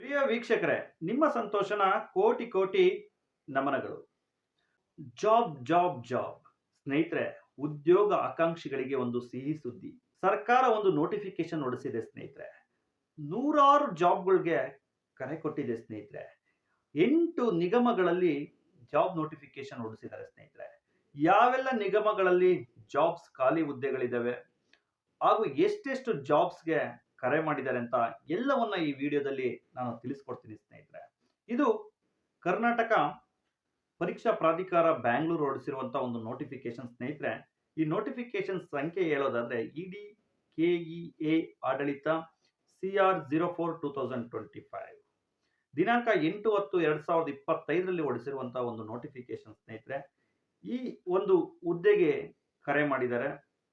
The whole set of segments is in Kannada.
ಪ್ರಿಯ ವೀಕ್ಷಕರೇ, ನಿಮ್ಮ ಸಂತೋಷನ ಕೋಟಿ ಕೋಟಿ ನಮನಗಳು. ಜಾಬ್ ಜಾಬ್ ಜಾಬ್ ಸ್ನೇಹಿತರೆ, ಉದ್ಯೋಗ ಆಕಾಂಕ್ಷಿಗಳಿಗೆ ಒಂದು ಸಿಹಿ ಸುದ್ದಿ. ಸರ್ಕಾರ ಒಂದು ನೋಟಿಫಿಕೇಶನ್ ಹೊರಡಿಸಿದೆ ಸ್ನೇಹಿತರೆ. ನೂರಾರು ಜಾಬ್ಗಳಿಗೆ ಕರೆ ಕೊಟ್ಟಿದೆ ಸ್ನೇಹಿತರೆ. 8 ನಿಗಮಗಳಲ್ಲಿ ಜಾಬ್ ನೋಟಿಫಿಕೇಶನ್ ಹೊರಡಿಸಿದ್ದಾರೆ ಸ್ನೇಹಿತರೆ. ಯಾವೆಲ್ಲ ನಿಗಮಗಳಲ್ಲಿ ಜಾಬ್ಸ್ ಖಾಲಿ ಹುದ್ದೆಗಳಿದ್ದಾವೆ ಹಾಗೂ ಎಷ್ಟೆಷ್ಟು ಜಾಬ್ಸ್ಗೆ ಕರೆ ಮಾಡಿದ್ದಾರೆ ಅಂತ ಎಲ್ಲವನ್ನ ಈ ವಿಡಿಯೋದಲ್ಲಿ ನಾನು ತಿಳಿಸ್ಕೊಡ್ತೀನಿ ಸ್ನೇಹಿತರೆ. ಇದು ಕರ್ನಾಟಕ ಪರೀಕ್ಷಾ ಪ್ರಾಧಿಕಾರ ಬ್ಯಾಂಗ್ಳೂರು ಹೊರಡಿಸಿರುವಂತಹ ಒಂದು ನೋಟಿಫಿಕೇಶನ್ ಸ್ನೇಹಿತರೆ. ಈ ನೋಟಿಫಿಕೇಶನ್ ಸಂಖ್ಯೆ ಹೇಳೋದಾದ್ರೆ ಇಡಿ ಕೆಇಎ ಆಡಳಿತ CR04/2025 ದಿನಾಂಕ 8/10/2025 ಹೊರಡಿಸಿರುವಂತಹ ಒಂದು ನೋಟಿಫಿಕೇಶನ್ ಸ್ನೇಹಿತರೆ. ಈ ಒಂದು ಹುದ್ದೆಗೆ ಕರೆ ಮಾಡಿದ್ದಾರೆ.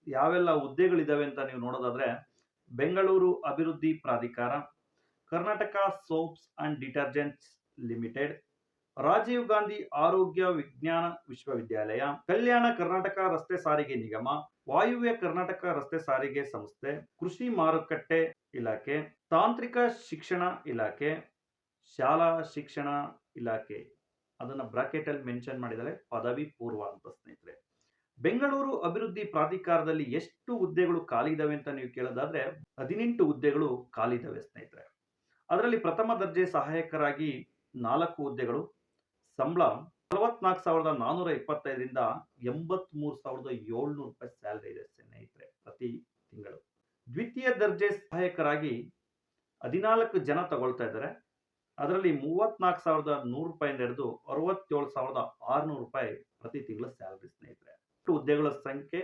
ಯಾವೆಲ್ಲ ಹುದ್ದೆಗಳಿದಾವೆ ಅಂತ ನೀವು ನೋಡೋದಾದ್ರೆ ಬೆಂಗಳೂರು ಅಭಿವೃದ್ಧಿ ಪ್ರಾಧಿಕಾರ, Karnataka soaps and detergents limited, Rajiv Gandhi ಆರೋಗ್ಯ ವಿಜ್ಞಾನ ವಿಶ್ವವಿದ್ಯಾಲಯ, ಕಲ್ಯಾಣ ಕರ್ನಾಟಕ ರಸ್ತೆ ಸಾರಿಗೆ ನಿಗಮ, ವಾಯುವ್ಯ ಕರ್ನಾಟಕ ರಸ್ತೆ ಸಾರಿಗೆ ಸಂಸ್ಥೆ, ಕೃಷಿ ಮಾರುಕಟ್ಟೆ ಇಲಾಖೆ, ತಾಂತ್ರಿಕ ಶಿಕ್ಷಣ ಇಲಾಖೆ, ಶಾಲಾ ಶಿಕ್ಷಣ ಇಲಾಖೆ. ಅದನ್ನ ಬ್ರಾಕೆಟ್ ಅಲ್ಲಿ ಮೆನ್ಷನ್ ಮಾಡಿದರೆ ಪದವಿ ಪೂರ್ವ ಅಂತ ಸ್ನೇಹಿತರೆ. ಬೆಂಗಳೂರು ಅಭಿವೃದ್ಧಿ ಪ್ರಾಧಿಕಾರದಲ್ಲಿ ಎಷ್ಟು ಹುದ್ದೆಗಳು ಖಾಲಿ ಇದಾವೆ ಅಂತ ನೀವು ಕೇಳೋದಾದ್ರೆ 18 ಹುದ್ದೆಗಳು ಖಾಲಿ ಇದಾವೆ ಸ್ನೇಹಿತರೆ. ಅದರಲ್ಲಿ ಪ್ರಥಮ ದರ್ಜೆ ಸಹಾಯಕರಾಗಿ 4 ಹುದ್ದೆಗಳು, ಸಂಬಳ 44,425ರಿಂದ 83,700 ರೂಪಾಯಿ ಸ್ಯಾಲರಿ ಇದೆ ಸ್ನೇಹಿತರೆ ಪ್ರತಿ ತಿಂಗಳು. ದ್ವಿತೀಯ ದರ್ಜೆ ಸಹಾಯಕರಾಗಿ 14 ಜನ ತಗೊಳ್ತಾ ಇದ್ದಾರೆ. ಅದರಲ್ಲಿ 34,100 ರೂಪಾಯಿಂದ ಹಿಡಿದು 67,600 ರೂಪಾಯಿ ಪ್ರತಿ ತಿಂಗಳ ಸ್ಯಾಲರಿ ಸ್ನೇಹಿತರೆ. ಹುದ್ದೆಗಳ ಸಂಖ್ಯೆ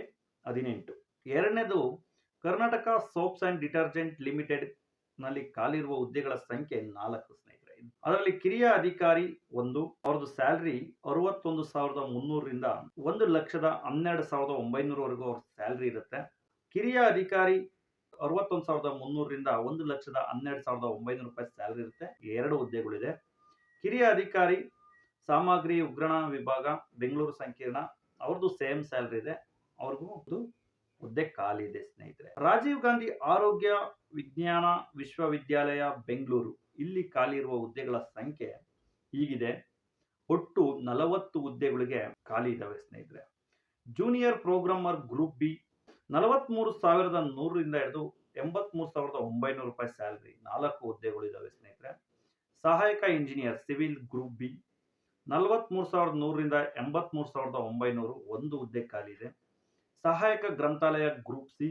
18. ಎರಡನೇದು Karnataka soaps and detergent limited ನಲ್ಲಿ ಖಾಲಿ ಇರುವ ಹುದ್ದೆಗಳ ಸಂಖ್ಯೆ 4 ಸ್ನೇಹಿತರೆ. ಅದರಲ್ಲಿ ಕಿರಿಯ ಅಧಿಕಾರಿ 1, ಅವ್ರದ್ದು ಸ್ಯಾಲರಿ 61,300ರಿಂದ 1,12,900 ವರೆಗೂ ಅವ್ರ ಸ್ಯಾಲರಿ ಇರುತ್ತೆ. ಕಿರಿಯ ಅಧಿಕಾರಿ 61,300ರಿಂದ 1,12,900 ರೂಪಾಯಿ ಸ್ಯಾಲರಿ ಇರುತ್ತೆ. 2 ಹುದ್ದೆಗಳಿದೆ. ಕಿರಿಯ ಅಧಿಕಾರಿ ಸಾಮಗ್ರಿ ಉಗ್ರಾಣ ವಿಭಾಗ ಬೆಂಗಳೂರು ಸಂಕೀರ್ಣ, ಅವ್ರದ್ದು ಸೇಮ್ ಸ್ಯಾಲರಿ ಇದೆ. ಅವ್ರಿಗೂ ಒಂದು ಹುದ್ದೆ ಖಾಲಿ ಇದೆ ಸ್ನೇಹಿತರೆ. ರಾಜೀವ್ ಗಾಂಧಿ ಆರೋಗ್ಯ ವಿಜ್ಞಾನ ವಿಶ್ವವಿದ್ಯಾಲಯ ಬೆಂಗಳೂರು, ಇಲ್ಲಿ ಖಾಲಿ ಇರುವ ಹುದ್ದೆಗಳ ಸಂಖ್ಯೆ ಹೀಗಿದೆ. ಒಟ್ಟು 40 ಹುದ್ದೆಗಳಿಗೆ ಖಾಲಿ ಇದಾವೆ ಸ್ನೇಹಿತರೆ. ಜೂನಿಯರ್ ಪ್ರೋಗ್ರಾಮರ್ ಗ್ರೂಪ್ ಬಿ 43,100ರಿಂದ ಹಿಡಿದು 83,900 ರೂಪಾಯಿ ಸ್ಯಾಲರಿ, 4 ಹುದ್ದೆಗಳು ಇದಾವೆ ಸ್ನೇಹಿತರೆ. ಸಹಾಯಕ ಇಂಜಿನಿಯರ್ ಸಿವಿಲ್ ಗ್ರೂಪ್ ಬಿ 43,100ರಿಂದ 83,900, 1 ಹುದ್ದೆ ಖಾಲಿ ಇದೆ. ಸಹಾಯಕ ಗ್ರಂಥಾಲಯ ಗ್ರೂಪ್ ಸಿ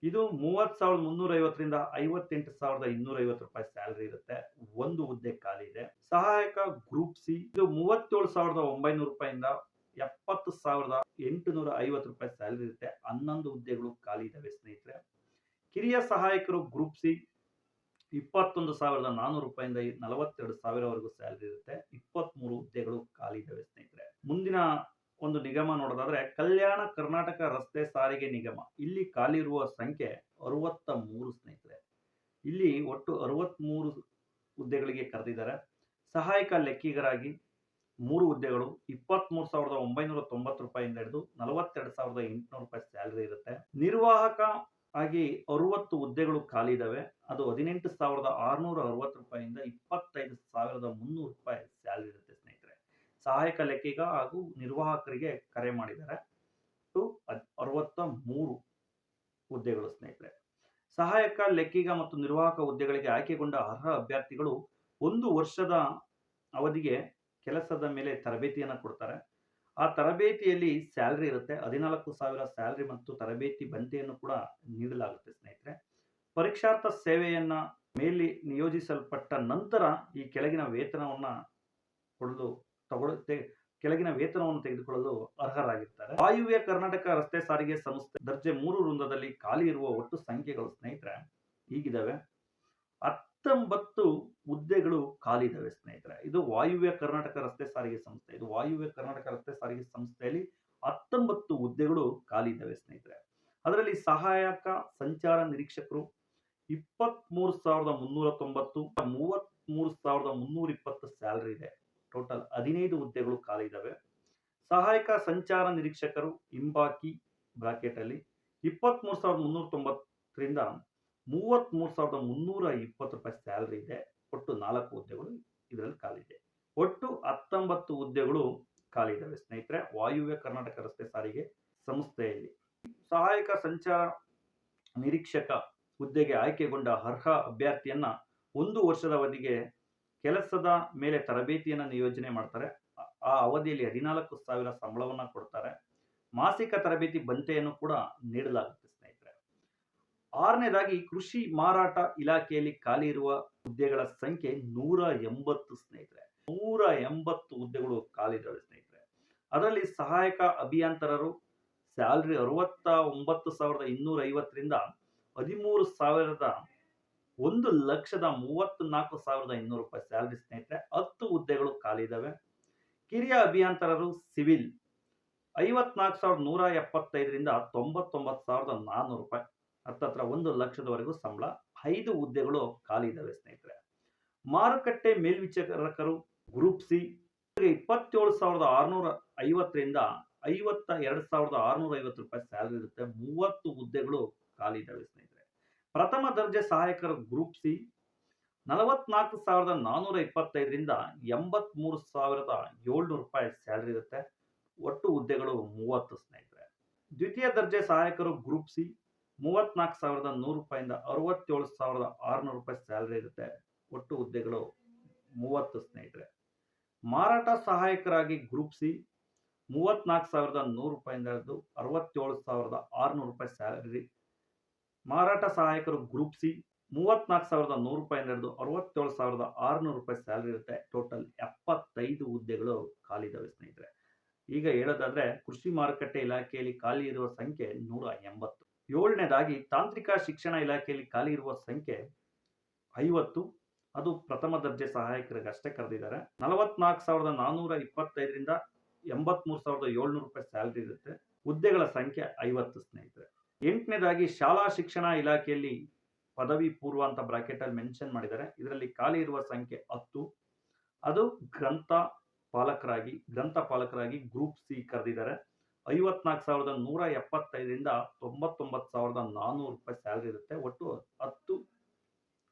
ಇದು 30,350ರಿಂದ 58,250 ರೂಪಾಯಿ ಸ್ಯಾಲರಿ ಇರುತ್ತೆ, 1 ಹುದ್ದೆ ಖಾಲಿ ಇದೆ. ಸಹಾಯಕ ಗ್ರೂಪ್ ಸಿ ಇದು 37,900 ರೂಪಾಯಿಂದ 70,850 ರೂಪಾಯಿ ಸ್ಯಾಲರಿ ಇರುತ್ತೆ, 11 ಹುದ್ದೆಗಳು ಖಾಲಿ ಇದಾವೆ ಸ್ನೇಹಿತರೆ. ಕಿರಿಯ ಸಹಾಯಕರು ಗ್ರೂಪ್ ಸಿ 21,400 ರೂಪಾಯಿಂದ 42,000 ವರೆಗೂ ಸ್ಯಾಲರಿ ಇರುತ್ತೆ, 23 ಹುದ್ದೆಗಳು ಖಾಲಿ ಇದಾವೆ ಸ್ನೇಹಿತರೆ. ಮುಂದಿನ ಒಂದು ನಿಗಮ ನೋಡೋದಾದ್ರೆ ಕಲ್ಯಾಣ ಕರ್ನಾಟಕ ರಸ್ತೆ ಸಾರಿಗೆ ನಿಗಮ, ಇಲ್ಲಿ ಖಾಲಿ ಇರುವ ಸಂಖ್ಯೆ 63 ಸ್ನೇಹಿತರೆ. ಇಲ್ಲಿ ಒಟ್ಟು 63 ಹುದ್ದೆಗಳಿಗೆ ಕರೆದಿದ್ದಾರೆ. ಸಹಾಯಕ ಲೆಕ್ಕಿಗರಾಗಿ 3 ಹುದ್ದೆಗಳು 23,990 ರೂಪಾಯಿಂದ ಹಿಡಿದು 42,800 ರೂಪಾಯಿ ಸ್ಯಾಲರಿ ಇರುತ್ತೆ. ನಿರ್ವಾಹಕ ಆಗಿ 60 ಹುದ್ದೆಗಳು ಖಾಲಿ ಇದಾವೆ. ಅದು 18,660 ರೂಪಾಯಿಂದ 25,300 ರೂಪಾಯಿ ಸ್ಯಾಲರಿ ಇರುತ್ತೆ ಸ್ನೇಹಿತರೆ. ಸಹಾಯಕ ಲೆಕ್ಕಿಗ ಹಾಗೂ ನಿರ್ವಾಹಕರಿಗೆ ಕರೆ ಮಾಡಿದ್ದಾರೆ. 63 ಹುದ್ದೆಗಳು ಸ್ನೇಹಿತರೆ. ಸಹಾಯಕ ಲೆಕ್ಕಿಗ ಮತ್ತು ನಿರ್ವಾಹಕ ಹುದ್ದೆಗಳಿಗೆ ಆಯ್ಕೆಗೊಂಡ ಅರ್ಹ ಅಭ್ಯರ್ಥಿಗಳು 1 ವರ್ಷದ ಅವಧಿಗೆ ಕೆಲಸದ ಮೇಲೆ ತರಬೇತಿಯನ್ನು ಕೊಡ್ತಾರೆ. ಆ ತರಬೇತಿಯಲ್ಲಿ ಸ್ಯಾಲರಿ ಇರುತ್ತೆ. 14,000 ಸ್ಯಾಲರಿ ಮತ್ತು ತರಬೇತಿ ಭತ್ಯೆಯನ್ನು ಕೂಡ ನೀಡಲಾಗುತ್ತೆ ಸ್ನೇಹಿತರೆ. ಪರೀಕ್ಷಾರ್ಥ ಸೇವೆಯನ್ನ ಮೇಲೆ ನಿಯೋಜಿಸಲ್ಪಟ್ಟ ನಂತರ ಈ ಕೆಳಗಿನ ವೇತನವನ್ನು ತೆಗೆದುಕೊಳ್ಳಲು ಅರ್ಹರಾಗಿರ್ತಾರೆ. ವಾಯುವ್ಯ ಕರ್ನಾಟಕ ರಸ್ತೆ ಸಾರಿಗೆ ಸಂಸ್ಥೆ ದರ್ಜೆ 3 ವೃಂದದಲ್ಲಿ ಖಾಲಿ ಇರುವ ಒಟ್ಟು ಸಂಖ್ಯೆಗಳು ಸ್ನೇಹಿತರೆ ಹೀಗಿದಾವೆ. 19 ಹುದ್ದೆಗಳು ಖಾಲಿ ಇದಾವೆ ಸ್ನೇಹಿತರೆ. ಇದು ವಾಯುವ್ಯ ಕರ್ನಾಟಕ ರಸ್ತೆ ಸಾರಿಗೆ ಸಂಸ್ಥೆ. ಇದು ವಾಯುವ್ಯ ಕರ್ನಾಟಕ ರಸ್ತೆ ಸಾರಿಗೆ ಸಂಸ್ಥೆಯಲ್ಲಿ 19 ಹುದ್ದೆಗಳು ಖಾಲಿ ಇದಾವೆ ಸ್ನೇಹಿತರೆ. ಅದರಲ್ಲಿ ಸಹಾಯಕ ಸಂಚಾರ ನಿರೀಕ್ಷಕರು 23,390, 33,320 ಸ್ಯಾಲರಿ ಇದೆ. ಟೋಟಲ್ 15 ಹುದ್ದೆಗಳು ಖಾಲಿ ಇದಾವೆ. ಸಹಾಯಕ ಸಂಚಾರ ನಿರೀಕ್ಷಕರು ಹಿಂಬಾಕಿ ಬ್ರಾಕೆಟ್ ಅಲ್ಲಿ 23,390ರಿಂದ 33,320 ರೂಪಾಯಿ ಸ್ಯಾಲರಿ ಇದೆ. ಒಟ್ಟು 4 ಹುದ್ದೆಗಳು ಇದರಲ್ಲಿ ಖಾಲಿ ಇದೆ. ಒಟ್ಟು 19 ಹುದ್ದೆಗಳು ಖಾಲಿ ಇದ್ದಾವೆ ಸ್ನೇಹಿತರೆ, ವಾಯುವ್ಯ ಕರ್ನಾಟಕ ರಸ್ತೆ ಸಾರಿಗೆ ಸಂಸ್ಥೆಯಲ್ಲಿ. ಸಹಾಯಕ ಸಂಚಾರ ನಿರೀಕ್ಷಕ ಹುದ್ದೆಗೆ ಆಯ್ಕೆಗೊಂಡ ಅರ್ಹ ಅಭ್ಯರ್ಥಿಯನ್ನ 1 ವರ್ಷದ ಅವಧಿಗೆ ಕೆಲಸದ ಮೇಲೆ ತರಬೇತಿಯನ್ನು ನಿಯೋಜನೆ ಮಾಡ್ತಾರೆ. ಆ ಅವಧಿಯಲ್ಲಿ 14,000 ಸಂಬಳವನ್ನ ಕೊಡ್ತಾರೆ. ಮಾಸಿಕ ತರಬೇತಿ ಭತ್ಯೆಯನ್ನು ಕೂಡ ನೀಡಲಾಗುತ್ತೆ ಸ್ನೇಹಿತರೆ. 6ನೇದಾಗಿ ಕೃಷಿ ಮಾರಾಟ ಇಲಾಖೆಯಲ್ಲಿ ಖಾಲಿ ಇರುವ ಹುದ್ದೆಗಳ ಸಂಖ್ಯೆ 180 ಸ್ನೇಹಿತರೆ. 180 ಹುದ್ದೆಗಳು ಖಾಲಿ ಇದ್ದಾವೆ ಸ್ನೇಹಿತರೆ. ಅದರಲ್ಲಿ ಸಹಾಯಕ ಅಭಿಯಂತರರು ಸ್ಯಾಲರಿ 69,250ರಿಂದ 1,34,200 ರೂಪಾಯಿ ಸ್ಯಾಲರಿ ಸ್ನೇಹಿತರೆ. 10 ಹುದ್ದೆಗಳು ಖಾಲಿ ಇದ್ದಾವೆ. ಕಿರಿಯ ಅಭಿಯಂತರರು ಸಿವಿಲ್ 54,175ರಿಂದ 99,400 ರೂಪಾಯಿ, ಹತ್ತತ್ರ 1 ಲಕ್ಷದವರೆಗೂ ಸಂಬಳ. 5 ಹುದ್ದೆಗಳು ಖಾಲಿ ಇದ್ದಾವೆ ಸ್ನೇಹಿತರೆ. ಮಾರುಕಟ್ಟೆ ಮೇಲ್ವಿಚಾರಕರು ಗ್ರೂಪ್ ಸಿ 27,650ರಿಂದ 52,650 ರೂಪಾಯಿ ಸ್ಯಾಲರಿ ಇರುತ್ತೆ. 30 ಹುದ್ದೆಗಳು ಖಾಲಿ ಇದ್ದಾವೆ ಸ್ನೇಹಿತರೆ. ಪ್ರಥಮ ದರ್ಜೆ ಸಹಾಯಕರು ಗ್ರೂಪ್ ಸಿ 44,425ರಿಂದ 83,700 ರೂಪಾಯಿ ಸ್ಯಾಲರಿ ಇರುತ್ತೆ. ಒಟ್ಟು ಹುದ್ದೆಗಳು 30 ಸ್ನೇಹಿತರೆ. ದ್ವಿತೀಯ ದರ್ಜೆ ಸಹಾಯಕರು ಗ್ರೂಪ್ ಸಿ 34,100 ರೂಪಾಯಿಂದ 67,600 ರೂಪಾಯಿ ಸ್ಯಾಲರಿ ಇರುತ್ತೆ. ಒಟ್ಟು ಹುದ್ದೆಗಳು 30 ಸ್ನೇಹಿತರೆ. ಮಾರಾಟ ಸಹಾಯಕರಾಗಿ ಗ್ರೂಪ್ ಸಿ 34,100 ರೂಪಾಯಿಂದ 67,600 ರೂಪಾಯಿ ಸ್ಯಾಲರಿ. ಮಾರಾಟ ಸಹಾಯಕರು ಗ್ರೂಪ್ ಸಿ 34,100 ರೂಪಾಯಿಂದ 67,600 ರೂಪಾಯಿ ಸ್ಯಾಲರಿ ಇರುತ್ತೆ. ಟೋಟಲ್ 75 ಹುದ್ದೆಗಳು ಖಾಲಿ ಇದ್ದಾವೆ ಸ್ನೇಹಿತರೆ. ಈಗ ಹೇಳೋದಾದ್ರೆ ಕೃಷಿ ಮಾರುಕಟ್ಟೆ ಇಲಾಖೆಯಲ್ಲಿ ಖಾಲಿ ಇರುವ ಸಂಖ್ಯೆ 180. 7ನೇದಾಗಿ ತಾಂತ್ರಿಕ ಶಿಕ್ಷಣ ಇಲಾಖೆಯಲ್ಲಿ ಖಾಲಿ ಇರುವ ಸಂಖ್ಯೆ 50. ಅದು ಪ್ರಥಮ ದರ್ಜೆ ಸಹಾಯಕರಿಗೆ ಅಷ್ಟೇ ಕರೆದಿದ್ದಾರೆ. 44,425ರಿಂದ 83,700 ರೂಪಾಯಿ ಸ್ಯಾಲರಿ ಇರುತ್ತೆ. ಹುದ್ದೆಗಳ ಸಂಖ್ಯೆ 50 ಸ್ನೇಹಿತರೆ. 8ನೇದಾಗಿ ಶಾಲಾ ಶಿಕ್ಷಣ ಇಲಾಖೆಯಲ್ಲಿ ಪದವಿ ಪೂರ್ವ ಅಂತ ಬ್ರಾಕೆಟ್ ಅಲ್ಲಿ ಮೆನ್ಷನ್ ಮಾಡಿದ್ದಾರೆ. ಇದರಲ್ಲಿ ಖಾಲಿ ಇರುವ ಸಂಖ್ಯೆ 10. ಅದು ಗ್ರಂಥ ಪಾಲಕರಾಗಿ ಗ್ರೂಪ್ ಸಿ ಕರೆದಿದ್ದಾರೆ. 54,175ರಿಂದ 99,400 ರೂಪಾಯಿ ಸ್ಯಾಲರಿ ಇರುತ್ತೆ. ಒಟ್ಟು 10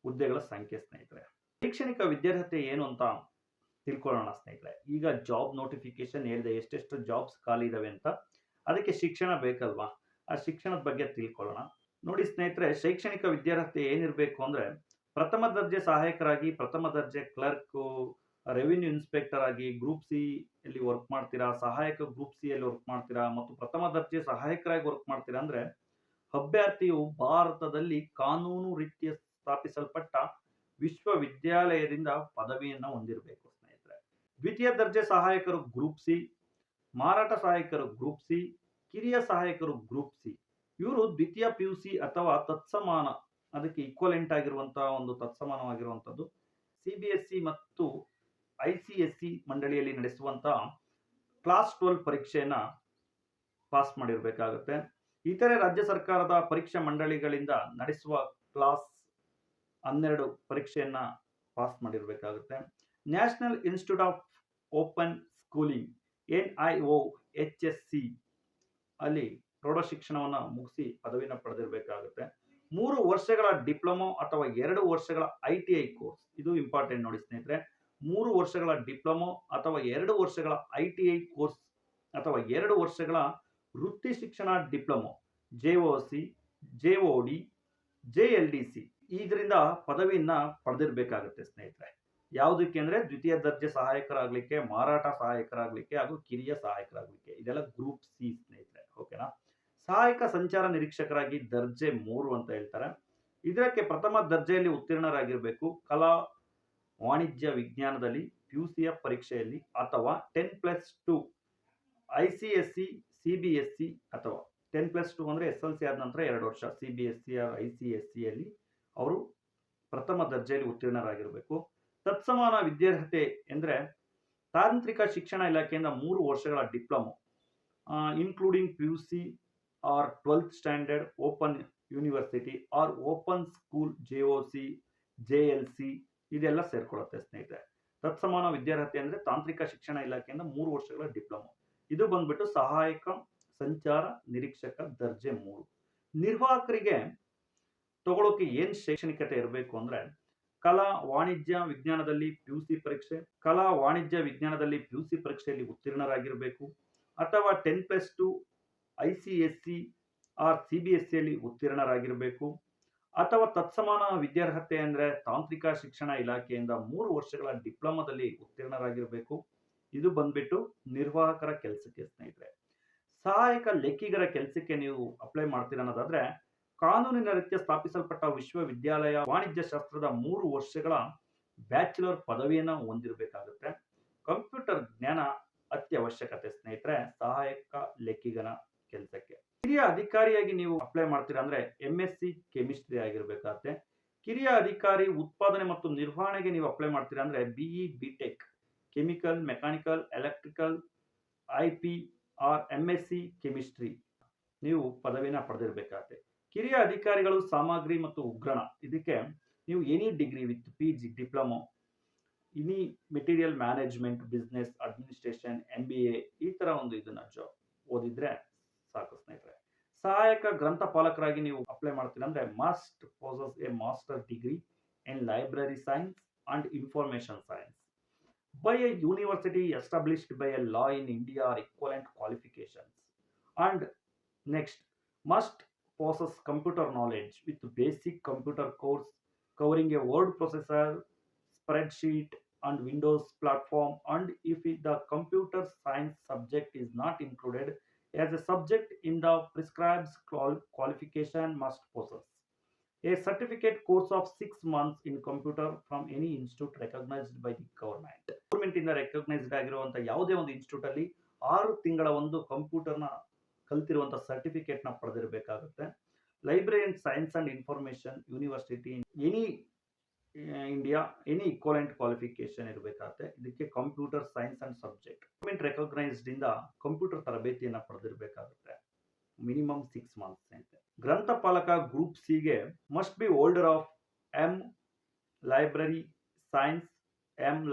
ಹುದ್ದೆಗಳ ಸಂಖ್ಯೆ ಸ್ನೇಹಿತರೆ. ಶೈಕ್ಷಣಿಕ ವಿದ್ಯಾರ್ಹತೆ ಏನು ಅಂತ ತಿಳ್ಕೊಳ್ಳೋಣ ಸ್ನೇಹಿತರೆ. ಈಗ ಜಾಬ್ ನೋಟಿಫಿಕೇಶನ್ ಹೇಳಿದೆ ಎಷ್ಟೆಷ್ಟು ಜಾಬ್ಸ್ ಖಾಲಿ ಇದಾವೆ ಅಂತ. ಅದಕ್ಕೆ ಶಿಕ್ಷಣ ಬೇಕಲ್ವಾ, ಆ ಶಿಕ್ಷಣದ ಬಗ್ಗೆ ತಿಳ್ಕೊಳ್ಳೋಣ. ನೋಡಿ ಸ್ನೇಹಿತರೆ, ಶೈಕ್ಷಣಿಕ ವಿದ್ಯಾರ್ಹತೆ ಏನಿರಬೇಕು ಅಂದ್ರೆ ಪ್ರಥಮ ದರ್ಜೆ ಸಹಾಯಕರಾಗಿ, ಪ್ರಥಮ ದರ್ಜೆ ಕ್ಲರ್ಕ್, ರೆವಿನ್ಯೂ ಇನ್ಸ್ಪೆಕ್ಟರ್ ಆಗಿ ಗ್ರೂಪ್ ಸಿ ಅಲ್ಲಿ ವರ್ಕ್ ಮಾಡ್ತೀರಾ, ಸಹಾಯಕ ಗ್ರೂಪ್ ಸಿ ಅಲ್ಲಿ ವರ್ಕ್ ಮಾಡ್ತೀರಾ ಮತ್ತು ಪ್ರಥಮ ದರ್ಜೆ ಸಹಾಯಕರಾಗಿ ವರ್ಕ್ ಮಾಡ್ತೀರಾ ಅಂದ್ರೆ ಅಭ್ಯರ್ಥಿಯು ಭಾರತದಲ್ಲಿ ಕಾನೂನು ರೀತಿಯ ಸ್ಥಾಪಿಸಲ್ಪಟ್ಟ ವಿಶ್ವವಿದ್ಯಾಲಯದಿಂದ ಪದವಿಯನ್ನು ಹೊಂದಿರಬೇಕು ಸ್ನೇಹಿತರೆ. ದ್ವಿತೀಯ ದರ್ಜೆ ಸಹಾಯಕರು ಗ್ರೂಪ್ ಸಿ, ಮಾರಾಟ ಸಹಾಯಕರು ಗ್ರೂಪ್ ಸಿ, ಕಿರಿಯ ಸಹಾಯಕರು ಗ್ರೂಪ್ ಸಿ. ಇವರು ದ್ವಿತೀಯ PUC ಅಥವಾ ತತ್ಸಮಾನ, ಅದಕ್ಕೆ ಈಕ್ವಲೆಂಟ್ ಆಗಿರುವಂತಹ ಒಂದು ತತ್ಸಮಾನವಾಗಿರುವಂತದ್ದು CBSE ಮತ್ತು ICSE ಮಂಡಳಿಯಲ್ಲಿ ನಡೆಸುವಂತಹ ಕ್ಲಾಸ್ 12 ಪರೀಕ್ಷೆಯನ್ನ ಪಾಸ್ ಮಾಡಿರಬೇಕಾಗುತ್ತೆ. ಇತರೆ ರಾಜ್ಯ ಸರ್ಕಾರದ ಪರೀಕ್ಷಾ ಮಂಡಳಿಗಳಿಂದ ನಡೆಸುವ ಕ್ಲಾಸ್ 12 ಪರೀಕ್ಷೆಯನ್ನ ಪಾಸ್ ಮಾಡಿರಬೇಕಾಗುತ್ತೆ. National institute of open schooling NIOHSC ಅಲ್ಲಿ ಪ್ರೌಢ ಶಿಕ್ಷಣವನ್ನ ಮುಗಿಸಿ ಪದವಿನ ಪಡೆದಿರಬೇಕಾಗುತ್ತೆ. 3 ವರ್ಷಗಳ ಡಿಪ್ಲೊಮೊ ಅಥವಾ 2 ವರ್ಷಗಳ ITI ಕೋರ್ಸ್, ಇದು ಇಂಪಾರ್ಟೆಂಟ್ ನೋಡಿ ಸ್ನೇಹಿತರೆ. 3 ವರ್ಷಗಳ ಡಿಪ್ಲೊಮೊ ಅಥವಾ 2 ವರ್ಷಗಳ ITI ಕೋರ್ಸ್ ಅಥವಾ 2 ವರ್ಷಗಳ ವೃತ್ತಿ ಶಿಕ್ಷಣ ಡಿಪ್ಲೊಮೊ JOC, JOD, JLDC ಇದರಿಂದ ಪದವಿಯನ್ನ ಪಡೆದಿರಬೇಕಾಗುತ್ತೆ ಸ್ನೇಹಿತರೆ. ಯಾವುದಕ್ಕೆ ಅಂದ್ರೆ ದ್ವಿತೀಯ ದರ್ಜೆ ಸಹಾಯಕರಾಗ್ಲಿಕ್ಕೆ, ಮಾರಾಟ ಸಹಾಯಕರಾಗ್ಲಿಕ್ಕೆ ಹಾಗೂ ಕಿರಿಯ ಸಹಾಯಕರಾಗ್ಲಿಕ್ಕೆ. ಇದೆಲ್ಲ ಗ್ರೂಪ್ ಸಿ ಸ್ನೇಹಿತರೆ, ಓಕೆನಾ. ಸಹಾಯಕ ಸಂಚಾರ ನಿರೀಕ್ಷಕರಾಗಿ ದರ್ಜೆ 3 ಅಂತ ಹೇಳ್ತಾರೆ. ಇದಕ್ಕೆ ಪ್ರಥಮ ದರ್ಜೆಯಲ್ಲಿ ಉತ್ತೀರ್ಣರಾಗಿರಬೇಕು. ಕಲಾ ವಾಣಿಜ್ಯ ವಿಜ್ಞಾನದಲ್ಲಿ PUCಯ ಪರೀಕ್ಷೆಯಲ್ಲಿ ಅಥವಾ 10+2 ICSE, CBSE ಅಥವಾ 10+2 ಅಂದ್ರೆ SLC ಆದ ನಂತರ 2 ವರ್ಷ CBSE ICSE ಅಲ್ಲಿ ಅವರು ಪ್ರಥಮ ದರ್ಜೆಯಲ್ಲಿ ಉತ್ತೀರ್ಣರಾಗಿರಬೇಕು. ತತ್ಸಮಾನ ವಿದ್ಯಾರ್ಹತೆ ಎಂದ್ರೆ ತಾಂತ್ರಿಕ ಶಿಕ್ಷಣ ಇಲಾಖೆಯಿಂದ 3 ವರ್ಷಗಳ diploma including PUC or 12th standard open university or open school JOC, JLC ಇದೆಲ್ಲ ಸೇರ್ಕೊಳ್ಳುತ್ತೆ ಸ್ನೇಹಿತರೆ. ತತ್ಸಮಾನ ವಿದ್ಯಾರ್ಹತೆ ಅಂದ್ರೆ ತಾಂತ್ರಿಕ ಶಿಕ್ಷಣ ಇಲಾಖೆಯಿಂದ 3 ವರ್ಷಗಳ ಡಿಪ್ಲೊಮೊ. ಇದು ಬಂದ್ಬಿಟ್ಟು ಸಹಾಯಕ ಸಂಚಾರ ನಿರೀಕ್ಷಕ ದರ್ಜೆ 3. ನಿರ್ವಾಹಕರಿಗೆ ತಗೊಳ್ಳೋಕೆ ಏನ್ ಶೈಕ್ಷಣಿಕತೆ ಇರಬೇಕು ಅಂದ್ರೆ ಕಲಾ ವಾಣಿಜ್ಯ ವಿಜ್ಞಾನದಲ್ಲಿ ಪಿಯುಸಿ ಪರೀಕ್ಷೆ, ಕಲಾ ವಾಣಿಜ್ಯ ವಿಜ್ಞಾನದಲ್ಲಿ ಪಿಯುಸಿ ಪರೀಕ್ಷೆಯಲ್ಲಿ ಉತ್ತೀರ್ಣರಾಗಿರಬೇಕು ಅಥವಾ 10+2 ICSE ಆರ್ CBSEಯಲ್ಲಿ ಉತ್ತೀರ್ಣರಾಗಿರಬೇಕು ಅಥವಾ ತತ್ಸಮಾನ ವಿದ್ಯಾರ್ಹತೆ ಅಂದ್ರೆ ತಾಂತ್ರಿಕ ಶಿಕ್ಷಣ ಇಲಾಖೆಯಿಂದ 3 ವರ್ಷಗಳ ಡಿಪ್ಲೊಮಾದಲ್ಲಿ ಉತ್ತೀರ್ಣರಾಗಿರಬೇಕು. ಇದು ಬಂದ್ಬಿಟ್ಟು ನಿರ್ವಾಹಕರ ಕೆಲಸಕ್ಕೆ ಸ್ನೇಹಿತರೆ. ಸಹಾಯಕ ಲೆಕ್ಕಿಗರ ಕೆಲಸಕ್ಕೆ ನೀವು ಅಪ್ಲೈ ಮಾಡ್ತೀರ ಅನ್ನೋದಾದ್ರೆ ಕಾನೂನಿನ ರೀತ್ಯ ಸ್ಥಾಪಿಸಲ್ಪಟ್ಟ ವಿಶ್ವವಿದ್ಯಾಲಯ ವಾಣಿಜ್ಯ ಶಾಸ್ತ್ರದ 3 ವರ್ಷಗಳ ಬ್ಯಾಚುಲರ್ ಪದವಿಯನ್ನ ಹೊಂದಿರಬೇಕಾಗುತ್ತೆ. ಕಂಪ್ಯೂಟರ್ ಜ್ಞಾನ ಅತ್ಯವಶ್ಯಕತೆ ಸ್ನೇಹಿತರೆ ಸಹಾಯಕ ಲೆಕ್ಕಿಗನ ಕೆಲಸಕ್ಕೆ. ಕಿರಿಯ ಅಧಿಕಾರಿಯಾಗಿ ನೀವು ಅಪ್ಲೈ ಮಾಡ್ತೀರಾ ಅಂದ್ರೆ MSc ಕೆಮಿಸ್ಟ್ರಿ ಆಗಿರ್ಬೇಕಾಗುತ್ತೆ. ಕಿರಿಯ ಅಧಿಕಾರಿ ಉತ್ಪಾದನೆ ಮತ್ತು ನಿರ್ವಹಣೆಗೆ ನೀವು ಅಪ್ಲೈ ಮಾಡ್ತೀರಾ ಅಂದ್ರೆ BE BTech chemical, mechanical, electrical, IP or MSc chemistry ನೀವು ಪದವಿನ ಪಡೆದಿರಬೇಕಾಗುತ್ತೆ. ಕಿರಿಯ ಅಧಿಕಾರಿಗಳು ಸಾಮಗ್ರಿ ಮತ್ತು ಉಗ್ರಾಣ ಇದಕ್ಕೆ ನೀವು any degree with PG diploma, any material management, business administration, MBA ಈ ತರ ಒಂದು ಇದನ್ನ ಓದಿದ್ರೆ ಸಾಕು ಸ್ನೇಹಿತರೆ. ಸಹಾಯಕ ಗ್ರಂಥಪಾಲಕರಾಗಿ ನೀವು ಅಪ್ಲೈ ಮಾಡ್ತೀರಾ ಅಂದ್ರೆ must possess A master degree in library science and information science by a university established by a law in India or equivalent qualifications, and next must possess computer knowledge with basic computer course covering a word processor, spreadsheet and Windows platform, and if the computer science subject is not included as a subject in the prescribed qualification must possess a certificate course of 6 months in computer from any institute recognized by the government. Government ಇಂದ ರೆಕಗ್ನೈಸ್ಡ್ ಆಗಿರುವಂತಹ ಯಾವುದೇ ಒಂದು ಇನ್ಸ್ಟಿಟ್ಯೂಟ್ ಅಲ್ಲಿ 6 ತಿಂಗಳ ಒಂದು ಕಂಪ್ಯೂಟರ್ ನ ಕಲ್ತಿರುವಂತಹ ಸರ್ಟಿಫಿಕೇಟ್ ನ ಪಡೆದಿರಬೇಕಾಗುತ್ತೆ. Library and science and information university any India any equivalent qualification ಇರಬೇಕಾಗುತ್ತೆ. ಇದಕ್ಕೆ computer science and subject government recognised ಇಂದ ಕಂಪ್ಯೂಟರ್ ತರಬೇತಿಯನ್ನ ಪಡೆದಿರಬೇಕಾಗುತ್ತೆ. ಮಿನಿಮಮ್ 6 ಮಂತ್ಸ್ ಅಂತೆ. ಗ್ರಂಥಪಾಲಕ ಗ್ರೂಪ್ ಸಿ ಗೆ must be holder of M library science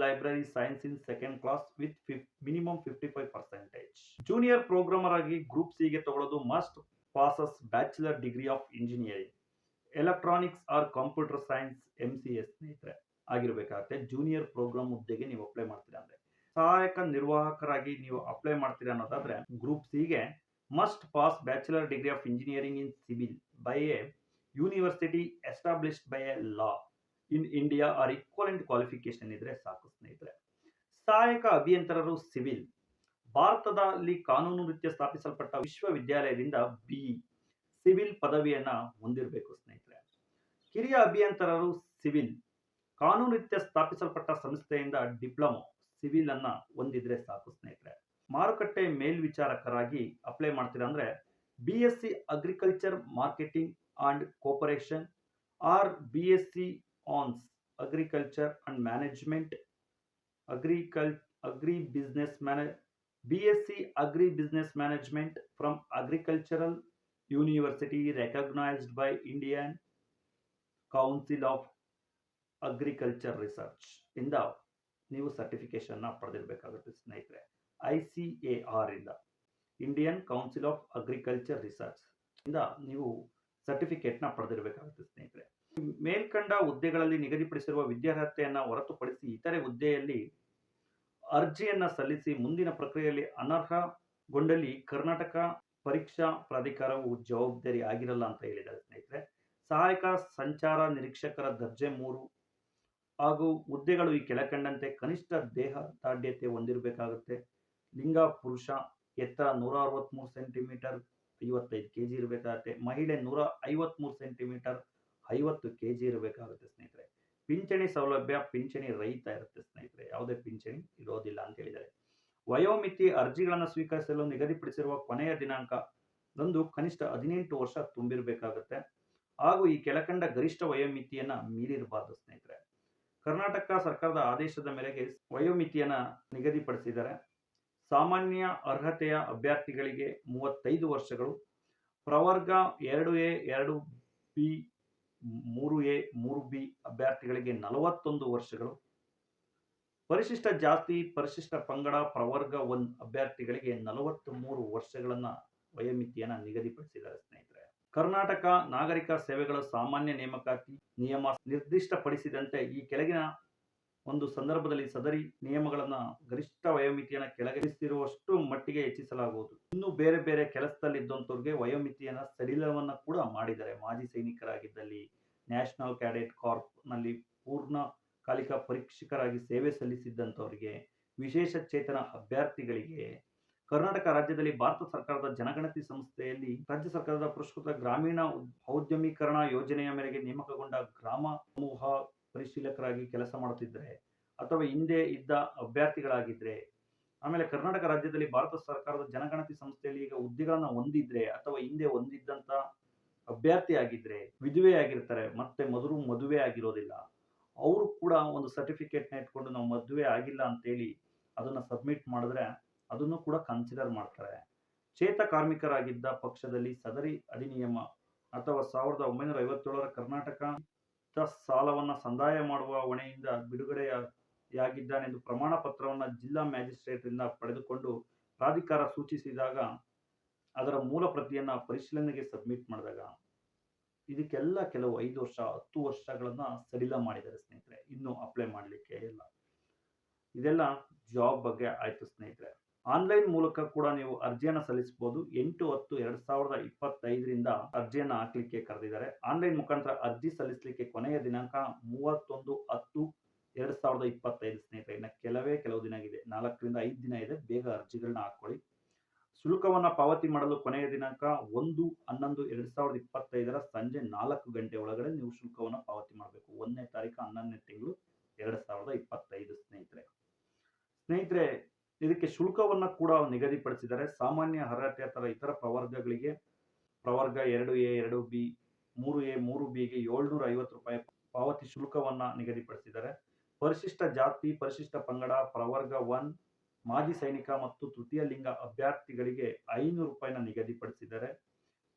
in second class with minimum 55%. Junior programmer ಆಗಿ ಗ್ರೂಪ್ ಸಿ ಗೆ ತಗೊಳ್ಳೋದು must passes bachelor degree of engineering electronics or computer science MCS ಸ್ನೇಹಿತರೆ ಆಗಿರ್ಬೇಕಾಗುತ್ತೆ. ಜೂನಿಯರ್ ಪ್ರೋಗ್ರಾಮ್ ಹುದ್ದೆಗೆ ನೀವು ಅಪ್ಲೈ ಮಾಡ್ತೀರಾ ಅಂದ್ರೆ. ಸಹಾಯಕ ನಿರ್ವಾಹಕರಾಗಿ ನೀವು ಅಪ್ಲೈ ಮಾಡ್ತೀರಾ ಅನ್ನೋದಾದ್ರೆ ಗ್ರೂಪ್ ಸಿ ಗೆ must pass bachelor degree of engineering in civil by a university established by a law in India or equivalent qualification ಇದ್ರೆ ಸಾಕು ಸ್ನೇಹಿತರೆ. ಸಹಾಯಕ ಅಭಿಯಂತರರು ಸಿವಿಲ್ ಭಾರತದಲ್ಲಿ ಕಾನೂನು ರೀತ್ಯ ಸ್ಥಾಪಿಸಲ್ಪಟ್ಟ ವಿಶ್ವವಿದ್ಯಾಲಯದಿಂದ BE ಸಿವಿಲ್ ಪದವಿಯನ್ನ ಹೊಂದಿರಬೇಕು ಸ್ನೇಹಿತರೆ. ಕಿರಿಯ ಅಭಿಯಂತರರು ಸಿವಿಲ್ ಕಾನೂನು ರೀತ್ಯ ಸ್ಥಾಪಿಸಲ್ಪಟ್ಟ ಸಂಸ್ಥೆಯಿಂದ ಡಿಪ್ಲೊಮಾ ಸಿವಿಲ್ ಅನ್ನ ಹೊಂದಿದ್ರೆ ಸಾಕು ಸ್ನೇಹಿತರೆ. ಮಾರುಕಟ್ಟೆ ಮೇಲ್ವಿಚಾರಕರಾಗಿ ಅಪ್ಲೈ ಮಾಡ್ತೀರಾ ಅಂದ್ರೆ BSc agriculture marketing and cooperation or BSc hons agriculture and management BSc agribusiness management from agricultural university recognised by Indian council of agriculture research ಇಂದ ನೀವು ಸರ್ಟಿಫಿಕೇಶನ್ ಪಡೆದಿರಬೇಕಾಗುತ್ತೆ ಸ್ನೇಹಿತರೆ. ICAR ಇಂದ Indian council of agriculture research ಇಂದ ನೀವು ಸರ್ಟಿಫಿಕೇಟ್ ನ ಪಡೆದಿರಬೇಕಾಗುತ್ತೆ ಸ್ನೇಹಿತರೆ. ಮೇಲ್ಕಂಡ ಹುದ್ದೆಗಳಲ್ಲಿ ನಿಗದಿಪಡಿಸಿರುವ ವಿದ್ಯಾರ್ಹತೆಯನ್ನ ಹೊರತುಪಡಿಸಿ ಇತರೆ ಹುದ್ದೆಯಲ್ಲಿ ಅರ್ಜಿಯನ್ನ ಸಲ್ಲಿಸಿ ಮುಂದಿನ ಪ್ರಕ್ರಿಯೆಯಲ್ಲಿ ಅನರ್ಹಗೊಂಡಲ್ಲಿ ಕರ್ನಾಟಕ ಪರೀಕ್ಷಾ ಪ್ರಾಧಿಕಾರವು ಜವಾಬ್ದಾರಿ ಆಗಿರಲ್ಲ ಅಂತ ಹೇಳಿದ್ದಾರೆ ಸ್ನೇಹಿತರೆ. ಸಹಾಯಕ ಸಂಚಾರ ನಿರೀಕ್ಷಕರ ದರ್ಜೆ 3 ಹಾಗೂ ಹುದ್ದೆಗಳು ಈ ಕೆಳಕಂಡಂತೆ ಕನಿಷ್ಠ ದೇಹ ದಾರ್ಢ್ಯತೆ ಹೊಂದಿರಬೇಕಾಗುತ್ತೆ. ಲಿಂಗ ಪುರುಷ ಎತ್ತರ 163 ಸೆಂಟಿಮೀಟರ್ 55 kg ಇರಬೇಕಾಗುತ್ತೆ. ಮಹಿಳೆ 153 ಸೆಂಟಿಮೀಟರ್ 50 kg ಇರಬೇಕಾಗುತ್ತೆ ಸ್ನೇಹಿತರೆ. ಪಿಂಚಣಿ ಸೌಲಭ್ಯ ಪಿಂಚಣಿ ರಹಿತ ಇರುತ್ತೆ ಸ್ನೇಹಿತರೆ, ಯಾವುದೇ ಪಿಂಚಣಿ ಇರೋದಿಲ್ಲ ಅಂತ ಹೇಳಿದ್ದಾರೆ. ವಯೋಮಿತಿ ಅರ್ಜಿಗಳನ್ನು ಸ್ವೀಕರಿಸಲು ನಿಗದಿಪಡಿಸಿರುವ ಕೊನೆಯ ದಿನಾಂಕದಂದು ಕನಿಷ್ಠ 18 ವರ್ಷ ತುಂಬಿರಬೇಕಾಗುತ್ತೆ ಹಾಗೂ ಈ ಕೆಳಕಂಡ ಗರಿಷ್ಠ ವಯೋಮಿತಿಯನ್ನ ಮೀರಿರಬಾರದು ಸ್ನೇಹಿತರೆ. ಕರ್ನಾಟಕ ಸರ್ಕಾರದ ಆದೇಶದ ಮೇರೆಗೆ ವಯೋಮಿತಿಯನ್ನ ನಿಗದಿಪಡಿಸಿದ್ದಾರೆ. ಸಾಮಾನ್ಯ ಅರ್ಹತೆಯ ಅಭ್ಯರ್ಥಿಗಳಿಗೆ 35 ವರ್ಷಗಳು, ಪ್ರವರ್ಗ 2A 2B 3A 3B ಅಭ್ಯರ್ಥಿಗಳಿಗೆ 41 ವರ್ಷಗಳು, ಪರಿಶಿಷ್ಟ ಜಾತಿ ಪರಿಶಿಷ್ಟ ಪಂಗಡ ಪ್ರವರ್ಗ 1 ಅಭ್ಯರ್ಥಿಗಳಿಗೆ 43 ವರ್ಷಗಳನ್ನ ವಯೋಮಿತಿಯನ್ನ ನಿಗದಿಪಡಿಸಿದ್ದಾರೆ ಸ್ನೇಹಿತರೆ. ಕರ್ನಾಟಕ ನಾಗರಿಕ ಸೇವೆಗಳ ಸಾಮಾನ್ಯ ನೇಮಕಾತಿ ನಿಯಮ ನಿರ್ದಿಷ್ಟಪಡಿಸಿದಂತೆ ಈ ಕೆಳಗಿನ ಒಂದು ಸಂದರ್ಭದಲ್ಲಿ ಸದರಿ ನಿಯಮಗಳನ್ನು ಗರಿಷ್ಠ ವಯೋಮಿತಿಯನ್ನು ಕೆಳಗಿಳಿಸಿರುವಷ್ಟು ಮಟ್ಟಿಗೆ ಹೆಚ್ಚಿಸಲಾಗುವುದು. ಇನ್ನು ಬೇರೆ ಬೇರೆ ಕೆಲಸದಲ್ಲಿದ್ದಂಥವ್ರಿಗೆ ವಯೋಮಿತಿಯನ್ನು ಸಡಿಲವನ್ನು ಕೂಡ ಮಾಡಿದ್ದಾರೆ. ಮಾಜಿ ಸೈನಿಕರಾಗಿದ್ದಲ್ಲಿ, ನ್ಯಾಷನಲ್ ಕ್ಯಾಡೆಟ್ ಕಾರ್ಪ್ ನಲ್ಲಿ ಪೂರ್ಣಕಾಲಿಕ ಪರೀಕ್ಷಕರಾಗಿ ಸೇವೆ ಸಲ್ಲಿಸಿದ್ದಂಥವರಿಗೆ, ವಿಶೇಷ ಚೇತನ ಅಭ್ಯರ್ಥಿಗಳಿಗೆ, ಕರ್ನಾಟಕ ರಾಜ್ಯದಲ್ಲಿ ಭಾರತ ಸರ್ಕಾರದ ಜನಗಣತಿ ಸಂಸ್ಥೆಯಲ್ಲಿ ರಾಜ್ಯ ಸರ್ಕಾರದ ಪುರಸ್ಕೃತ ಗ್ರಾಮೀಣ ಔದ್ಯಮೀಕರಣ ಯೋಜನೆಯ ಮೇರೆಗೆ ನೇಮಕಗೊಂಡ ಗ್ರಾಮ ಸಮೂಹ ಪರಿಶೀಲಕರಾಗಿ ಕೆಲಸ ಮಾಡುತ್ತಿದ್ದರೆ ಅಥವಾ ಹಿಂದೆ ಇದ್ದ ಅಭ್ಯರ್ಥಿಗಳಾಗಿದ್ರೆ, ಆಮೇಲೆ ಕರ್ನಾಟಕ ರಾಜ್ಯದಲ್ಲಿ ಭಾರತ ಸರ್ಕಾರದ ಜನಗಣತಿ ಸಂಸ್ಥೆಯಲ್ಲಿ ಈಗ ಹುದ್ದೆಗಳನ್ನ ಹೊಂದಿದ್ರೆ ಅಥವಾ ಹಿಂದೆ ಹೊಂದಿದ್ದಂತ ಅಭ್ಯರ್ಥಿ ಆಗಿದ್ರೆ, ವಿಧವೆ ಆಗಿರ್ತಾರೆ, ಮತ್ತೆ ಮದುವೆ ಆಗಿರೋದಿಲ್ಲ, ಅವರು ಕೂಡ ಒಂದು ಸರ್ಟಿಫಿಕೇಟ್ನ ಇಟ್ಕೊಂಡು ನಾವು ಮದುವೆ ಆಗಿಲ್ಲ ಅಂತೇಳಿ ಅದನ್ನ ಸಬ್ಮಿಟ್ ಮಾಡಿದ್ರೆ ಅದನ್ನು ಕೂಡ ಕನ್ಸಿಡರ್ ಮಾಡ್ತಾರೆ. ಚೇತ ಕಾರ್ಮಿಕರಾಗಿದ್ದ ಪಕ್ಷದಲ್ಲಿ ಸದರಿ ಅಧಿನಿಯಮ ಅಥವಾ 1957ರ ಕರ್ನಾಟಕ ಸಾಲವನ್ನ ಸಂದಾಯ ಮಾಡುವ ಹೊಣೆಯಿಂದ ಬಿಡುಗಡೆಯಾಗಿದ್ದಾನೆಂದು ಪ್ರಮಾಣ ಪತ್ರವನ್ನು ಜಿಲ್ಲಾ ಮ್ಯಾಜಿಸ್ಟ್ರೇಟ್ ರಿಂದ ಪಡೆದುಕೊಂಡು ಪ್ರಾಧಿಕಾರ ಸೂಚಿಸಿದಾಗ ಅದರ ಮೂಲ ಪ್ರತಿಯನ್ನ ಪರಿಶೀಲನೆಗೆ ಸಬ್ಮಿಟ್ ಮಾಡಿದಾಗ ಇದಕ್ಕೆಲ್ಲ ಕೆಲವು 5 ವರ್ಷ 10 ವರ್ಷಗಳನ್ನ ಸಡಿಲ ಮಾಡಿದ್ದಾರೆ ಸ್ನೇಹಿತರೆ. ಇನ್ನು ಅಪ್ಲೈ ಮಾಡಲಿಕ್ಕೆ ಇಲ್ಲ. ಇದೆಲ್ಲ ಜಾಬ್ ಬಗ್ಗೆ ಆಯ್ತು ಸ್ನೇಹಿತರೆ. ಆನ್ಲೈನ್ ಮೂಲಕ ಕೂಡ ನೀವು ಅರ್ಜಿಯನ್ನು ಸಲ್ಲಿಸಬಹುದು. 8/10/2025 ರಿಂದ ಅರ್ಜಿಯನ್ನು ಹಾಕ್ಲಿಕ್ಕೆ ಕರೆದಿದ್ದಾರೆ. ಆನ್ಲೈನ್ ಮುಖಾಂತರ ಅರ್ಜಿ ಸಲ್ಲಿಸಲಿಕ್ಕೆ ಕೊನೆಯ ದಿನಾಂಕ 31/10/2025 ಸ್ನೇಹಿತರೆ. ಇನ್ನು ಕೆಲವು ದಿನ ಇದೆ, 4 ರಿಂದ 5 ದಿನ ಇದೆ. ಬೇಗ ಅರ್ಜಿಗಳನ್ನ ಹಾಕೊಳ್ಳಿ. ಶುಲ್ಕವನ್ನ ಪಾವತಿ ಮಾಡಲು ಕೊನೆಯ ದಿನಾಂಕ 1/11/2025 ಸಂಜೆ 4 ಗಂಟೆ ಒಳಗಡೆ ನೀವು ಶುಲ್ಕವನ್ನ ಪಾವತಿ ಮಾಡಬೇಕು. 1ನೇ ತಾರೀಕು 11ನೇ ತಿಂಗಳು 2025 ಸ್ನೇಹಿತರೆ. ಇದಕ್ಕೆ ಶುಲ್ಕವನ್ನ ಕೂಡ ನಿಗದಿಪಡಿಸಿದ್ದಾರೆ. ಸಾಮಾನ್ಯ ಅರ್ಹತೆ ಅಥವಾ ಇತರ ಪ್ರವರ್ಗಗಳಿಗೆ ಪ್ರವರ್ಗ 2A 2B 3A 3Bಗೆ 750 ರೂಪಾಯಿ ಪಾವತಿ ಶುಲ್ಕವನ್ನ ನಿಗದಿಪಡಿಸಿದ್ದಾರೆ. ಪರಿಶಿಷ್ಟ ಜಾತಿ, ಪರಿಶಿಷ್ಟ ಪಂಗಡ, ಪ್ರವರ್ಗ 1, ಮಾಜಿ ಸೈನಿಕ ಮತ್ತು ತೃತೀಯ ಲಿಂಗ ಅಭ್ಯರ್ಥಿಗಳಿಗೆ 500 ರೂಪಾಯಿನ ನಿಗದಿಪಡಿಸಿದ್ದಾರೆ.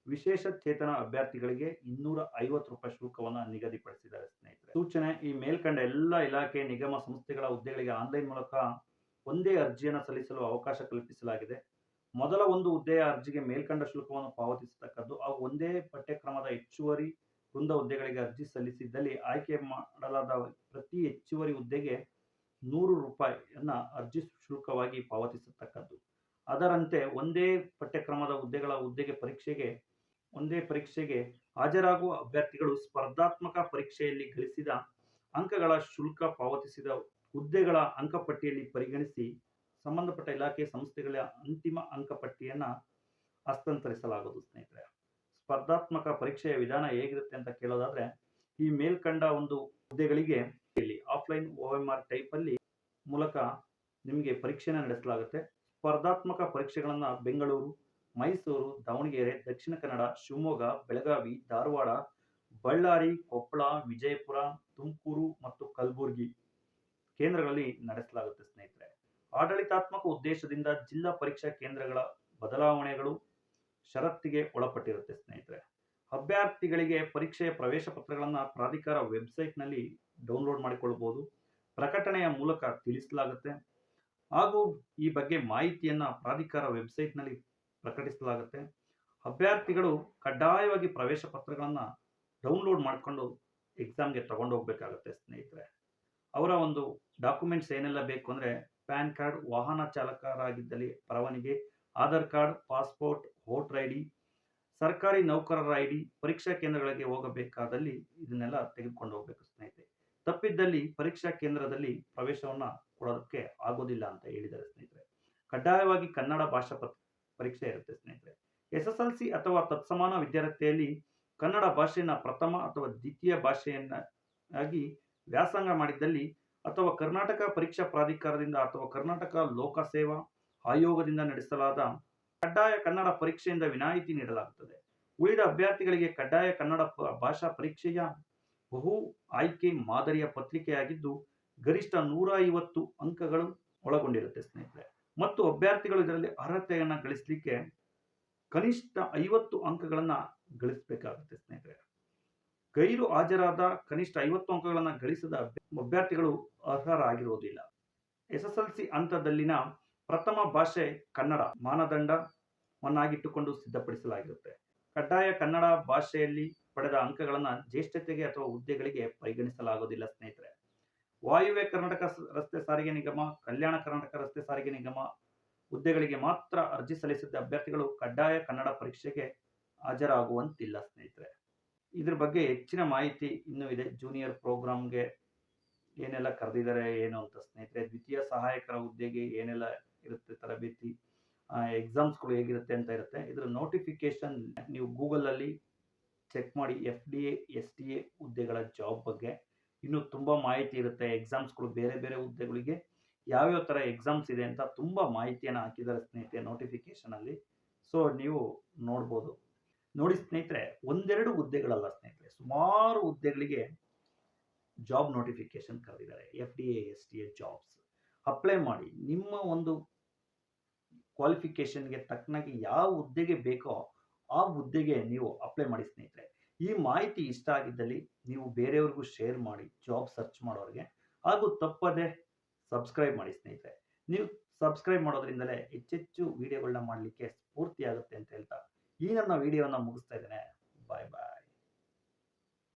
ವಿಶೇಷ ಚೇತನ ಅಭ್ಯರ್ಥಿಗಳಿಗೆ 250 ರೂಪಾಯಿ ಶುಲ್ಕವನ್ನ ನಿಗದಿಪಡಿಸಿದ್ದಾರೆ ಸ್ನೇಹಿತರೆ. ಸೂಚನೆ: ಈ ಮೇಲ್ಕಂಡ ಎಲ್ಲ ಇಲಾಖೆ, ನಿಗಮ, ಸಂಸ್ಥೆಗಳ ಹುದ್ದೆಗಳಿಗೆ ಆನ್ಲೈನ್ ಮೂಲಕ ಒಂದೇ ಅರ್ಜಿಯನ್ನು ಸಲ್ಲಿಸಲು ಅವಕಾಶ ಕಲ್ಪಿಸಲಾಗಿದೆ. ಮೊದಲ ಒಂದು ಹುದ್ದೆಯ ಅರ್ಜಿಗೆ ಮೇಲ್ಕಂಡ ಶುಲ್ಕವನ್ನು ಪಾವತಿಸತಕ್ಕದ್ದು. ಹಾಗೂ ಒಂದೇ ಪಠ್ಯಕ್ರಮದ ಹೆಚ್ಚುವರಿ ವೃಂದ ಹುದ್ದೆಗಳಿಗೆ ಅರ್ಜಿ ಸಲ್ಲಿಸಿದ್ದಲ್ಲಿ ಆಯ್ಕೆ ಮಾಡಲಾದ ಪ್ರತಿ ಹೆಚ್ಚುವರಿ ಹುದ್ದೆಗೆ 100 ರೂಪಾಯಿಯನ್ನ ಅರ್ಜಿ ಶುಲ್ಕವಾಗಿ ಪಾವತಿಸತಕ್ಕದ್ದು. ಅದರಂತೆ ಒಂದೇ ಪಠ್ಯಕ್ರಮದ ಒಂದೇ ಪರೀಕ್ಷೆಗೆ ಹಾಜರಾಗುವ ಅಭ್ಯರ್ಥಿಗಳು ಸ್ಪರ್ಧಾತ್ಮಕ ಪರೀಕ್ಷೆಯಲ್ಲಿ ಗಳಿಸಿದ ಅಂಕಗಳ ಶುಲ್ಕ ಪಾವತಿಸಿದ ಹುದ್ದೆಗಳ ಅಂಕಪಟ್ಟಿಯಲ್ಲಿ ಪರಿಗಣಿಸಿ ಸಂಬಂಧಪಟ್ಟ ಇಲಾಖೆ ಸಂಸ್ಥೆಗಳ ಅಂತಿಮ ಅಂಕಪಟ್ಟಿಯನ್ನ ಹಸ್ತಾಂತರಿಸಲಾಗುವುದು ಸ್ನೇಹಿತರೆ. ಸ್ಪರ್ಧಾತ್ಮಕ ಪರೀಕ್ಷೆಯ ವಿಧಾನ ಹೇಗಿರುತ್ತೆ ಅಂತ ಕೇಳೋದಾದ್ರೆ, ಈ ಮೇಲ್ಕಂಡ ಒಂದು ಹುದ್ದೆಗಳಿಗೆ ಇಲ್ಲಿ ಆಫ್ಲೈನ್ OMR ಟೈಪ್ ಅಲ್ಲಿ ಮೂಲಕ ನಿಮಗೆ ಪರೀಕ್ಷೆನ ನಡೆಸಲಾಗುತ್ತೆ. ಸ್ಪರ್ಧಾತ್ಮಕ ಪರೀಕ್ಷೆಗಳನ್ನ ಬೆಂಗಳೂರು, ಮೈಸೂರು, ದಾವಣಗೆರೆ, ದಕ್ಷಿಣ ಕನ್ನಡ, ಶಿವಮೊಗ್ಗ, ಬೆಳಗಾವಿ, ಧಾರವಾಡ, ಬಳ್ಳಾರಿ, ಕೊಪ್ಪಳ, ವಿಜಯಪುರ, ತುಮಕೂರು ಮತ್ತು ಕಲಬುರಗಿ ಕೇಂದ್ರಗಳಲ್ಲಿ ನಡೆಸಲಾಗುತ್ತೆ ಸ್ನೇಹಿತರೆ. ಆಡಳಿತಾತ್ಮಕ ಉದ್ದೇಶದಿಂದ ಜಿಲ್ಲಾ ಪರೀಕ್ಷಾ ಕೇಂದ್ರಗಳ ಬದಲಾವಣೆಗಳು ಷರತ್ತಿಗೆ ಒಳಪಟ್ಟಿರುತ್ತೆ ಸ್ನೇಹಿತರೆ. ಅಭ್ಯರ್ಥಿಗಳಿಗೆ ಪರೀಕ್ಷೆಯ ಪ್ರವೇಶ ಪತ್ರಗಳನ್ನು ಪ್ರಾಧಿಕಾರ ವೆಬ್ಸೈಟ್ನಲ್ಲಿ ಡೌನ್ಲೋಡ್ ಮಾಡಿಕೊಳ್ಳಬಹುದು. ಪ್ರಕಟಣೆಯ ಮೂಲಕ ತಿಳಿಸಲಾಗುತ್ತೆ. ಹಾಗೂ ಈ ಬಗ್ಗೆ ಮಾಹಿತಿಯನ್ನ ಪ್ರಾಧಿಕಾರ ವೆಬ್ಸೈಟ್ನಲ್ಲಿ ಪ್ರಕಟಿಸಲಾಗುತ್ತೆ. ಅಭ್ಯರ್ಥಿಗಳು ಕಡ್ಡಾಯವಾಗಿ ಪ್ರವೇಶ ಪತ್ರಗಳನ್ನ ಡೌನ್ಲೋಡ್ ಮಾಡಿಕೊಂಡು ಎಕ್ಸಾಮ್ಗೆ ತಗೊಂಡು ಹೋಗ್ಬೇಕಾಗುತ್ತೆ ಸ್ನೇಹಿತರೆ. ಅವರ ಒಂದು ಡಾಕ್ಯುಮೆಂಟ್ಸ್ ಏನೆಲ್ಲ ಬೇಕು ಅಂದ್ರೆ, ಪ್ಯಾನ್ ಕಾರ್ಡ್, ವಾಹನ ಚಾಲಕರಾಗಿದ್ದಲ್ಲಿ ಪರವಾನಗಿ, Aadhaar card, passport, voter ID, ಸರ್ಕಾರಿ ನೌಕರರ ID, ಪರೀಕ್ಷಾ ಕೇಂದ್ರಗಳಿಗೆ ಹೋಗಬೇಕಾದಲ್ಲಿ ಇದನ್ನೆಲ್ಲ ತೆಗೆದುಕೊಂಡು ಹೋಗ್ಬೇಕು ಸ್ನೇಹಿತರೆ. ತಪ್ಪಿದ್ದಲ್ಲಿ ಪರೀಕ್ಷಾ ಕೇಂದ್ರದಲ್ಲಿ ಪ್ರವೇಶವನ್ನ ಕೊಡೋದಕ್ಕೆ ಆಗೋದಿಲ್ಲ ಅಂತ ಹೇಳಿದ್ದಾರೆ ಸ್ನೇಹಿತರೆ. ಕಡ್ಡಾಯವಾಗಿ ಕನ್ನಡ ಭಾಷಾ ಪರೀಕ್ಷೆ ಇರುತ್ತೆ ಸ್ನೇಹಿತರೆ. SSLC ಅಥವಾ ತತ್ಸಮಾನ ವಿದ್ಯಾರ್ಥಿಯಲ್ಲಿ ಕನ್ನಡ ಭಾಷೆಯನ್ನ ಪ್ರಥಮ ಅಥವಾ ದ್ವಿತೀಯ ಭಾಷೆಯನ್ನಾಗಿ ವ್ಯಾಸಂಗ ಮಾಡಿದ್ದಲ್ಲಿ ಅಥವಾ ಕರ್ನಾಟಕ ಪರೀಕ್ಷಾ ಪ್ರಾಧಿಕಾರದಿಂದ ಅಥವಾ ಕರ್ನಾಟಕ ಲೋಕಸೇವಾ ಆಯೋಗದಿಂದ ನಡೆಸಲಾದ ಕಡ್ಡಾಯ ಕನ್ನಡ ಪರೀಕ್ಷೆಯಿಂದ ವಿನಾಯಿತಿ ನೀಡಲಾಗುತ್ತದೆ. ಉಳಿದ ಅಭ್ಯರ್ಥಿಗಳಿಗೆ ಕಡ್ಡಾಯ ಕನ್ನಡ ಭಾಷಾ ಪರೀಕ್ಷೆಯ ಬಹು ಆಯ್ಕೆ ಮಾದರಿಯ ಪತ್ರಿಕೆಯಾಗಿದ್ದು ಗರಿಷ್ಠ 150 ಅಂಕಗಳು ಒಳಗೊಂಡಿರುತ್ತೆ ಸ್ನೇಹಿತರೆ. ಮತ್ತು ಅಭ್ಯರ್ಥಿಗಳು ಇದರಲ್ಲಿ ಅರ್ಹತೆಯನ್ನ ಗಳಿಸಲಿಕ್ಕೆ ಕನಿಷ್ಠ 50 ಅಂಕಗಳನ್ನ ಗಳಿಸಬೇಕಾಗುತ್ತೆ ಸ್ನೇಹಿತರೆ. ಗೈರು ಹಾಜರಾದ ಕನಿಷ್ಠ 50 ಅಂಕಗಳನ್ನು ಗಳಿಸದ ಅಭ್ಯರ್ಥಿಗಳು ಅರ್ಹರಾಗಿರುವುದಿಲ್ಲ. SSLC ಹಂತದಲ್ಲಿನ ಪ್ರಥಮ ಭಾಷೆ ಕನ್ನಡ ಮಾನದಂಡವನ್ನಾಗಿಟ್ಟುಕೊಂಡು ಸಿದ್ಧಪಡಿಸಲಾಗಿರುತ್ತೆ. ಕಡ್ಡಾಯ ಕನ್ನಡ ಭಾಷೆಯಲ್ಲಿ ಪಡೆದ ಅಂಕಗಳನ್ನು ಜ್ಯೇಷ್ಠತೆಗೆ ಅಥವಾ ಹುದ್ದೆಗಳಿಗೆ ಪರಿಗಣಿಸಲಾಗುವುದಿಲ್ಲ ಸ್ನೇಹಿತರೆ. ವಾಯುವ್ಯ ಕರ್ನಾಟಕ ರಸ್ತೆ ಸಾರಿಗೆ ನಿಗಮ, ಕಲ್ಯಾಣ ಕರ್ನಾಟಕ ರಸ್ತೆ ಸಾರಿಗೆ ನಿಗಮ ಹುದ್ದೆಗಳಿಗೆ ಮಾತ್ರ ಅರ್ಜಿ ಸಲ್ಲಿಸಿದ ಅಭ್ಯರ್ಥಿಗಳು ಕಡ್ಡಾಯ ಕನ್ನಡ ಪರೀಕ್ಷೆಗೆ ಹಾಜರಾಗುವಂತಿಲ್ಲ ಸ್ನೇಹಿತರೆ. ಇದ್ರ ಬಗ್ಗೆ ಹೆಚ್ಚಿನ ಮಾಹಿತಿ ಇನ್ನೂ ಇದೆ. ಜೂನಿಯರ್ ಪ್ರೋಗ್ರಾಮ್ಗೆ ಏನೆಲ್ಲ ಕರೆದಿದ್ದಾರೆ ಏನು ಅಂತ ಸ್ನೇಹಿತರೆ. ದ್ವಿತೀಯ ಸಹಾಯಕರ ಹುದ್ದೆಗೆ ಏನೆಲ್ಲ ಇರುತ್ತೆ ತರಬೇತಿ, ಎಕ್ಸಾಮ್ಸ್ಗಳು ಹೇಗಿರುತ್ತೆ ಅಂತ ಇರುತ್ತೆ. ಇದರ ನೋಟಿಫಿಕೇಶನ್ ನೀವು ಗೂಗಲಲ್ಲಿ ಚೆಕ್ ಮಾಡಿ. FDA STA ಹುದ್ದೆಗಳ ಜಾಬ್ ಬಗ್ಗೆ ಇನ್ನೂ ತುಂಬ ಮಾಹಿತಿ ಇರುತ್ತೆ. ಎಕ್ಸಾಮ್ಸ್ಗಳು ಬೇರೆ ಬೇರೆ ಹುದ್ದೆಗಳಿಗೆ ಯಾವ್ಯಾವ ಥರ ಎಕ್ಸಾಮ್ಸ್ ಇದೆ ಅಂತ ತುಂಬ ಮಾಹಿತಿಯನ್ನು ಹಾಕಿದ್ದಾರೆ ಸ್ನೇಹಿತರೆ ನೋಟಿಫಿಕೇಶನಲ್ಲಿ. ಸೊ ನೀವು ನೋಡ್ಬೋದು. ನೋಡಿ ಸ್ನೇಹಿತರೆ, ಒಂದೆರಡು ಹುದ್ದೆಗಳಲ್ಲ ಸ್ನೇಹಿತರೆ, ಸುಮಾರು ಹುದ್ದೆಗಳಿಗೆ ಜಾಬ್ ನೋಟಿಫಿಕೇಶನ್ ಕರೆದಿದ್ದಾರೆ. FDA STA ಜಾಬ್ಸ್ ಅಪ್ಲೈ ಮಾಡಿ. ನಿಮ್ಮ ಒಂದು ಕ್ವಾಲಿಫಿಕೇಶನ್ಗೆ ತಕ್ಕನಾಗಿ ಯಾವ ಹುದ್ದೆಗೆ ಬೇಕೋ ಆ ಹುದ್ದೆಗೆ ನೀವು ಅಪ್ಲೈ ಮಾಡಿ ಸ್ನೇಹಿತರೆ. ಈ ಮಾಹಿತಿ ಇಷ್ಟ ಆಗಿದ್ದಲ್ಲಿ ನೀವು ಬೇರೆಯವ್ರಿಗೂ ಶೇರ್ ಮಾಡಿ, ಜಾಬ್ ಸರ್ಚ್ ಮಾಡೋರಿಗೆ. ಹಾಗೂ ತಪ್ಪದೆ ಸಬ್ಸ್ಕ್ರೈಬ್ ಮಾಡಿ ಸ್ನೇಹಿತರೆ. ನೀವು ಸಬ್ಸ್ಕ್ರೈಬ್ ಮಾಡೋದ್ರಿಂದಲೇ ಹೆಚ್ಚೆಚ್ಚು ವಿಡಿಯೋಗಳನ್ನ ಮಾಡಲಿಕ್ಕೆ ಸ್ಫೂರ್ತಿ ಆಗುತ್ತೆ ಅಂತ ಹೇಳ್ತಾ ಈ ನನ್ನ ವಿಡಿಯೋನ ಮುಗಿಸ್ತಾ